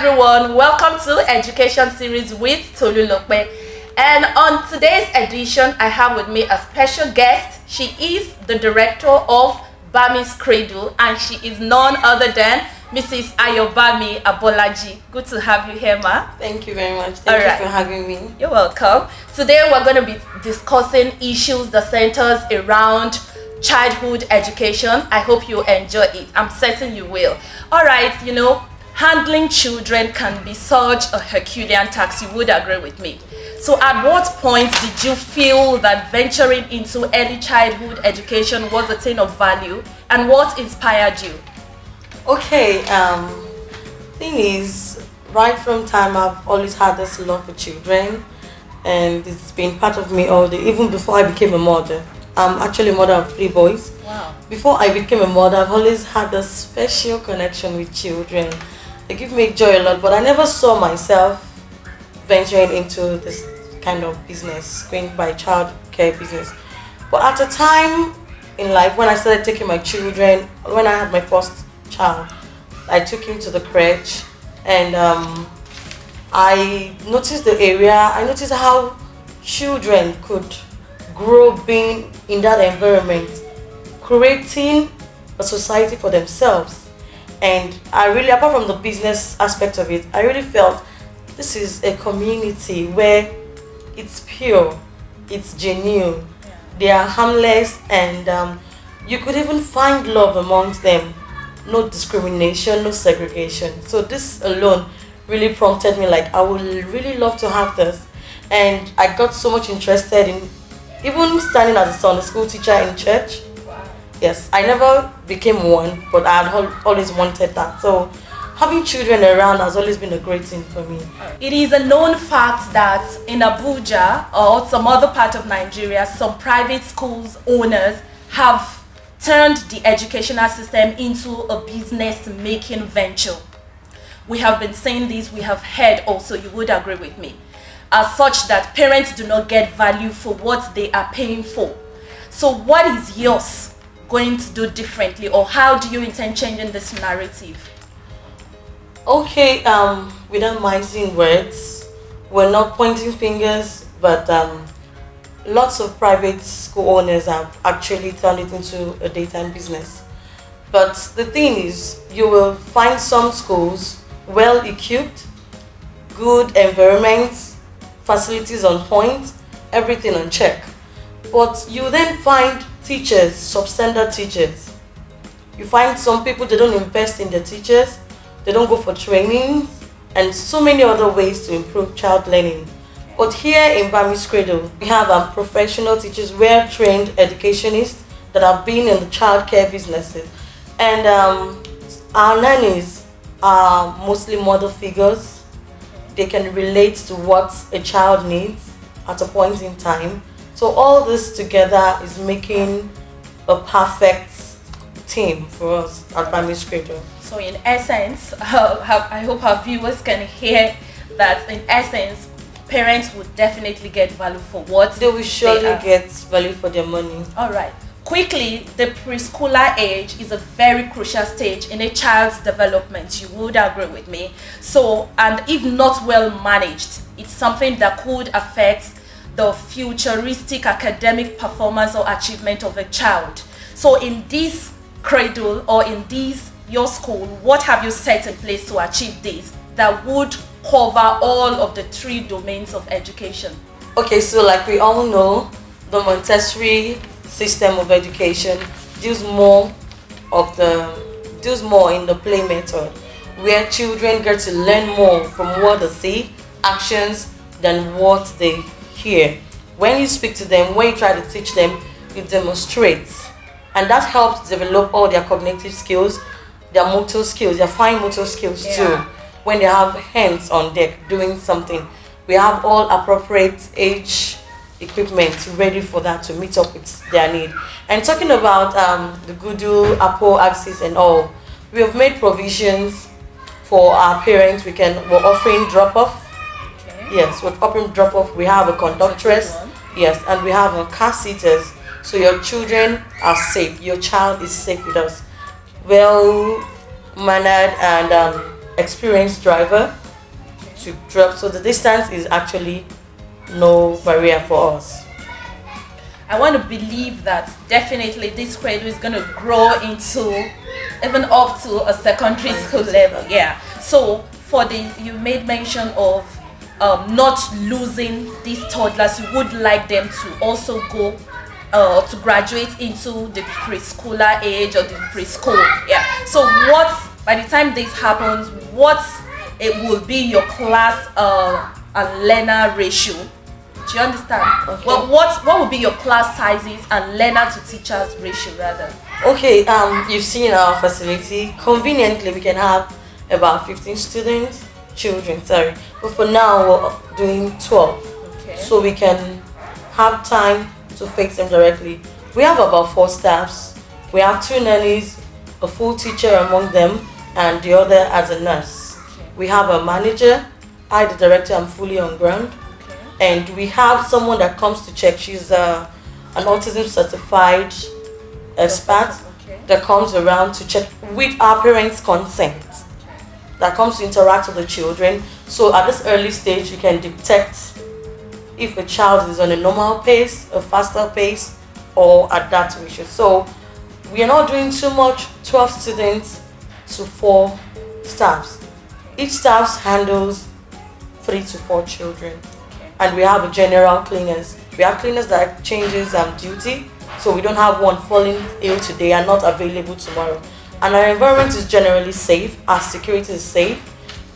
everyone, welcome to Education Series with Tolulokpe. And on today's edition, I have with me a special guest. She is the director of Bami's Cradle, and she is none other than Mrs. Bami Abolaji. Good to have you here, ma. Thank you very much. Thank you for having me. You're welcome. Today we're going to be discussing issues that centers around childhood education. I hope you enjoy it. I'm certain you will. All right, you know, handling children can be such a Herculean task. You would agree with me. So at what point did you feel that venturing into early childhood education was a thing of value, and what inspired you? Okay, thing is, right from time I've always had this love for children, and it's been part of me all day, even before I became a mother. I'm actually a mother of 3 boys. Wow. Before I became a mother, I've always had a special connection with children. They give me joy a lot, but I never saw myself venturing into this kind of business, going by child care business. But at a time in life when I started taking my children, when I had my first child, I took him to the crèche, and I noticed the area. I noticed how children could grow being in that environment, creating a society for themselves. And I really, apart from the business aspect of it, I really felt this is a community where it's pure, it's genuine, they are harmless, and you could even find love amongst them. No discrimination, no segregation. So this alone really prompted me, like, I would really love to have this. And I got so much interested in even standing as a Sunday school teacher in church. Wow. Yes, I never became one, but I had always wanted that. So having children around has always been a great thing for me. It is a known fact that in Abuja or some other part of Nigeria, some private schools owners have turned the educational system into a business-making venture. We have been saying this, we have heard also, you would agree with me, as such that parents do not get value for what they are paying for. So what is yours going to do differently, or how do you intend changing this narrative? Okay, without mincing words, we're not pointing fingers, but lots of private school owners have actually turned it into a daytime business. But the thing is, you will find some schools well equipped, good environments, facilities on point, everything on check. But you then find teachers, substandard teachers. You find some people, they don't invest in the teachers, they don't go for trainings, and so many other ways to improve child learning. But here in Bami's Cradle, we have professional teachers, well-trained educationists that have been in the child care businesses. And our nannies are mostly mother figures. They can relate to what a child needs at a point in time. So all this together is making a perfect team for us at Bami's Cradle. So in essence, I hope our viewers can hear that in essence, parents would definitely get value for what they will surely get value for their money. All right. Quickly, the preschooler age is a very crucial stage in a child's development. You would agree with me. So, and if not well managed, it's something that could affect the futuristic academic performance or achievement of a child. So in this cradle or in this your school, what have you set in place to achieve this that would cover all of the 3 domains of education? Okay, so like we all know, the Montessori system of education deals more in the play method, where children get to learn more from what they see, actions, than what they hear. When you speak to them, when you try to teach them, you demonstrate, and that helps develop all their cognitive skills, their motor skills, their fine motor skills too. When they have hands on deck doing something, we have all appropriate age equipment ready for that to meet up with their need. And talking about the Gudu, Apple, Axis and all, we have made provisions for our parents. We're offering drop-off. Okay. Yes, we're offering drop-off. We have a conductress. Yes, and we have car seaters. So your children are safe. Your child is safe with us. Well mannered and experienced driver to drop. So the distance is actually no barrier for us. I want to believe that definitely this Cradle is going to grow into even up to a secondary school level. Yeah. So for you made mention of not losing these toddlers. You would like them to also go to graduate into the preschooler age or the preschool. Yeah. So what, by the time this happens, what it will be your class and learner ratio? Do you understand? Okay. What will be your class sizes and learner to teachers ratio rather? Okay, you've seen our facility. Conveniently, we can have about 15 children, sorry. But for now, we're doing 12. Okay. So we can have time to fix them directly. We have about 4 staffs. We have 2 nannies, a full teacher among them, and the other as a nurse. Okay. We have a manager. I, the director, am fully on ground. And we have someone that comes to check. She's an autism certified expert that comes around to check with our parents' consent, that comes to interact with the children. So at this early stage, you can detect if a child is on a normal pace, a faster pace, or at that ratio. So we are not doing too much, 12 students to 4 staffs. Each staff handles 3 to 4 children. And we have a general cleaners. We have cleaners that changes duty, so we don't have one falling ill today and not available tomorrow. And our environment is generally safe. Our security is safe.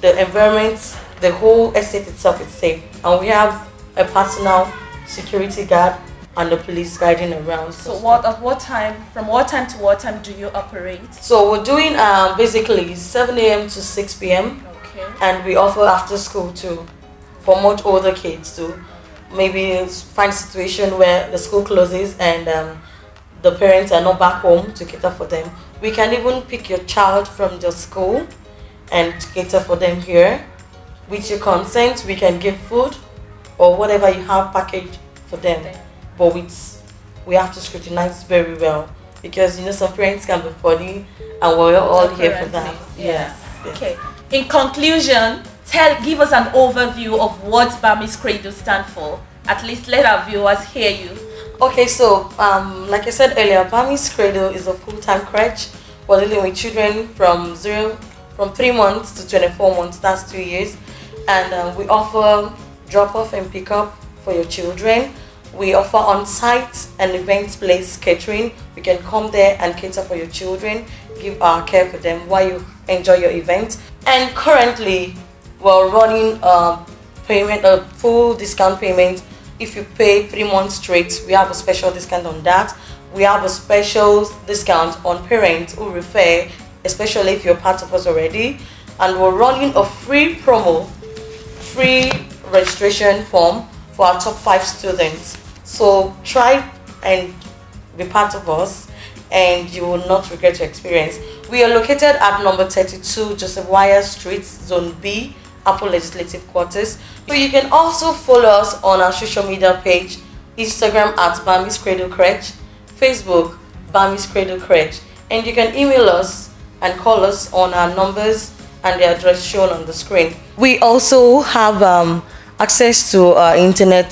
The environment, the whole estate itself is safe. And we have a personal security guard and the police guiding around. So at what time, from what time to what time do you operate? So we're doing basically 7 a.m. to 6 p.m. Okay. And we offer after school too, for much older kids to maybe find a situation where the school closes and the parents are not back home to cater for them. We can even pick your child from the school and cater for them here. With your consent, we can give food or whatever you have packaged for them. But we have to scrutinize very well, because some parents can be funny and we're all here for that. Yes. Okay. In conclusion, give us an overview of what Bami's Cradle stands for. At least let our viewers hear you. Okay, so like I said earlier, Bami's Cradle is a full-time crèche. We're dealing with children from 3 months to 24 months. That's 2 years, and we offer drop-off and pick-up for your children. We offer on-site and event place catering. We can come there and cater for your children, give our care for them while you enjoy your event. And currently, we're running a full discount payment. If you pay 3 months straight, we have a special discount on that. We have a special discount on parents who refer, especially if you're part of us already. And we're running a free promo, free registration form for our top 5 students. So try and be part of us, and you will not regret your experience. We are located at number 32 Joseph Wire Street, Zone B, Apple Legislative Quarters. So you can also follow us on our social media page, Instagram at Bami's Cradle Crèche, Facebook Bami's Cradle Crèche, and you can email us and call us on our numbers and the address shown on the screen. We also have access to our internet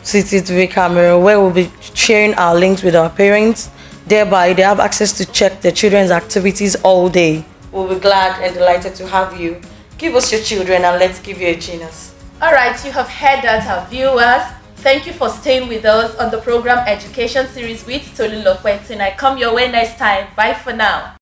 CCTV camera, where we'll be sharing our links with our parents. Thereby, they have access to check their children's activities all day. We'll be glad and delighted to have you. Give us your children and let's give you a genius. Alright, you have heard that, our viewers. Thank you for staying with us on the program Education Series with Tolu Lokwentin. I come your way next time. Bye for now.